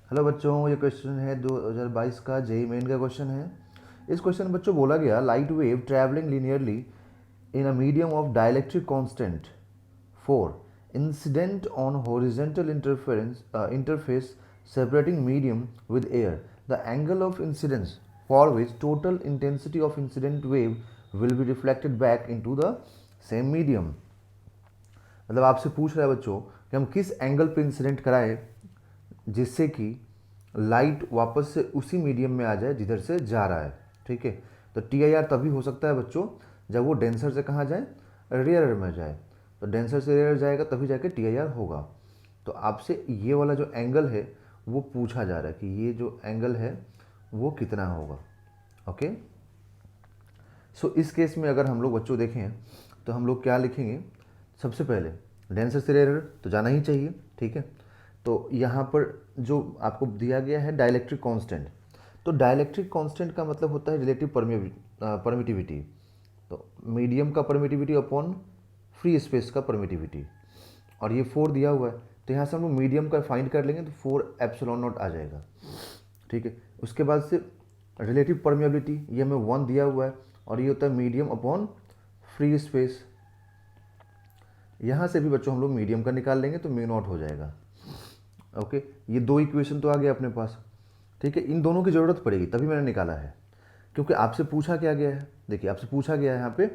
Hello बच्चों, ये question है 2022 का जेईई मेन का क्वेश्चन है। इस क्वेश्चन में बच्चों बोला गया light wave travelling linearly in a medium of dielectric constant 4 incident on horizontal interface separating medium with air the angle of incidence for which total intensity of incident wave will be reflected back into the same medium. मतलब आपसे पूछ रहा है बच्चों कि हम किस angle पे इंसिडेंट कराएं जिससे कि लाइट वापस से उसी मीडियम में आ जाए जिधर से जा रहा है। ठीक है, तो टी आई आर तभी हो सकता है बच्चों जब वो डेंसर से कहाँ जाए, रेयर में जाए। तो डेंसर से रेयर जाएगा तभी जाके टी आई आर होगा। तो आपसे ये वाला जो एंगल है वो पूछा जा रहा है कि ये जो एंगल है वो कितना होगा। ओके, सो इस केस में अगर हम लोग बच्चों देखें तो हम लोग क्या लिखेंगे, सबसे पहले डेंसर से रेयर तो जाना ही चाहिए। ठीक है, तो यहाँ पर जो आपको दिया गया है डाइलेक्ट्रिक कांस्टेंट, तो डाइलेक्ट्रिक कांस्टेंट का मतलब होता है रिलेटिव परमिटिविटी। तो मीडियम का परमिटिविटी अपॉन फ्री स्पेस का परमिटिविटी, और ये 4 दिया हुआ है तो यहाँ से हम लोग मीडियम का फाइंड कर लेंगे तो 4 एप्सिलॉन नॉट आ जाएगा। ठीक है, उसके बाद से रिलेटिव परमिएबिलिटी ये हमें 1 दिया हुआ है और ये होता है मीडियम अपॉन फ्री स्पेस। यहाँ से भी बच्चों हम लोग मीडियम का निकाल लेंगे तो म्यू नॉट हो जाएगा। ओके, ये दो इक्वेशन तो आ गया अपने पास। ठीक है, इन दोनों की ज़रूरत पड़ेगी तभी मैंने निकाला है, क्योंकि आपसे पूछा क्या गया है, देखिए आपसे पूछा गया है यहाँ पे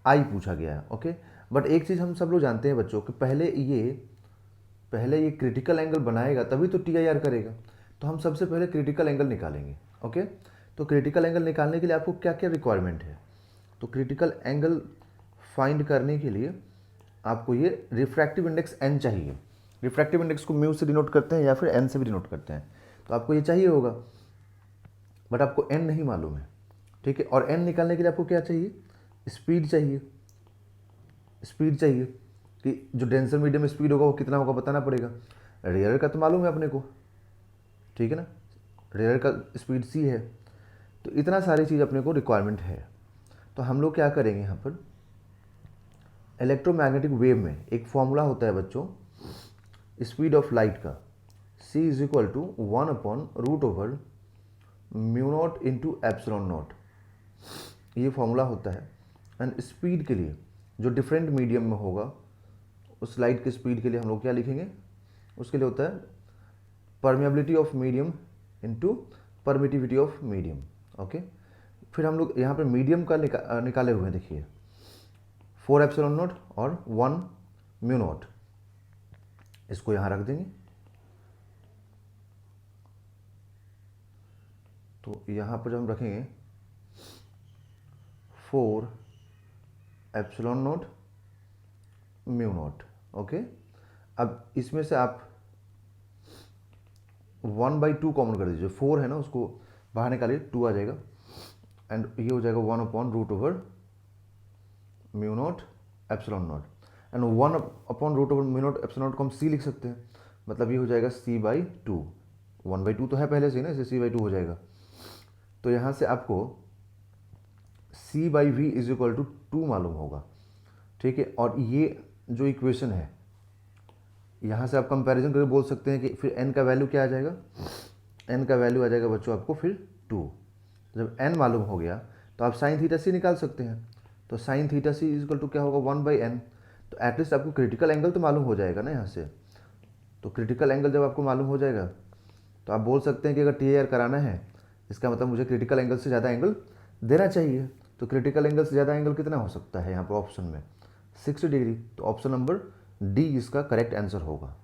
आई पूछा गया है। ओके, बट एक चीज़ हम सब लोग जानते हैं बच्चों कि पहले ये क्रिटिकल एंगल बनाएगा तभी तो टी आई आर करेगा। तो हम सबसे पहले क्रिटिकल एंगल निकालेंगे। ओके, तो क्रिटिकल एंगल निकालने के लिए आपको क्या क्या रिक्वायरमेंट है, तो क्रिटिकल एंगल फाइंड करने के लिए आपको ये रिफ्रैक्टिव इंडेक्स एन चाहिए। रिफ्रैक्टिव इंडेक्स को म्यू से डिनोट करते हैं या फिर एन से भी डिनोट करते हैं, तो आपको ये चाहिए होगा, बट आपको एन नहीं मालूम है। ठीक है, और एन निकालने के लिए आपको क्या चाहिए, स्पीड चाहिए। स्पीड चाहिए कि जो डेंसर मीडियम स्पीड होगा वो कितना होगा बताना पड़ेगा। रेयर का तो मालूम है अपने को, ठीक है ना, रेयर का स्पीड सी है। तो इतना सारी चीज़ अपने को रिक्वायरमेंट है। तो हम लोग क्या करेंगे यहाँ पर, इलेक्ट्रोमैग्नेटिक वेव में एक फॉर्मूला होता है बच्चों स्पीड ऑफ लाइट का, c is equal to 1 upon root over mu not into epsilon not, ये फॉर्मूला होता है। एंड स्पीड के लिए जो डिफरेंट मीडियम में होगा उस लाइट की स्पीड के लिए हम लोग क्या लिखेंगे, उसके लिए होता है permeability of medium into permittivity of medium. Okay, फिर हम लोग यहाँ पर मीडियम का निकाले हुए हैं, देखिए 4 एप्सिलॉन नॉट और 1 म्यू नॉट, इसको यहाँ रख देंगे। तो यहाँ पर जब हम रखेंगे 4 epsilon not mu naught. Okay, अब इसमें से आप 1/2 कॉमन कर दीजिए, 4 है ना उसको बाहर निकालिए, 2 आ जाएगा एंड ये हो जाएगा 1 upon root over mu not epsilon not, and 1 upon root over mu not epsilon not को हम सी लिख सकते हैं, मतलब ये हो जाएगा c/2। 1/2 तो है पहले से ही ना, इसे c/2 हो जाएगा। तो यहाँ से आपको c/v इज इक्वल टू 2 मालूम होगा। ठीक है, और ये जो इक्वेशन है यहाँ से आप कंपैरिजन करके बोल सकते हैं कि फिर n का वैल्यू क्या आ जाएगा, n का वैल्यू आ जाएगा बच्चों आपको फिर 2। जब n मालूम हो गया तो आप साइन थीटा सी निकाल सकते हैं। तो sine theta c is equal to क्या होगा 1/n। तो एटलीस्ट आपको क्रिटिकल एंगल तो मालूम हो जाएगा ना यहाँ से। तो क्रिटिकल एंगल जब आपको मालूम हो जाएगा तो आप बोल सकते हैं कि अगर टी आर कराना है इसका मतलब मुझे क्रिटिकल एंगल से ज़्यादा एंगल देना चाहिए। तो क्रिटिकल एंगल से ज़्यादा एंगल कितना हो सकता है यहाँ पर ऑप्शन में 60 डिग्री। तो ऑप्शन नंबर डी इसका करेक्ट आंसर होगा।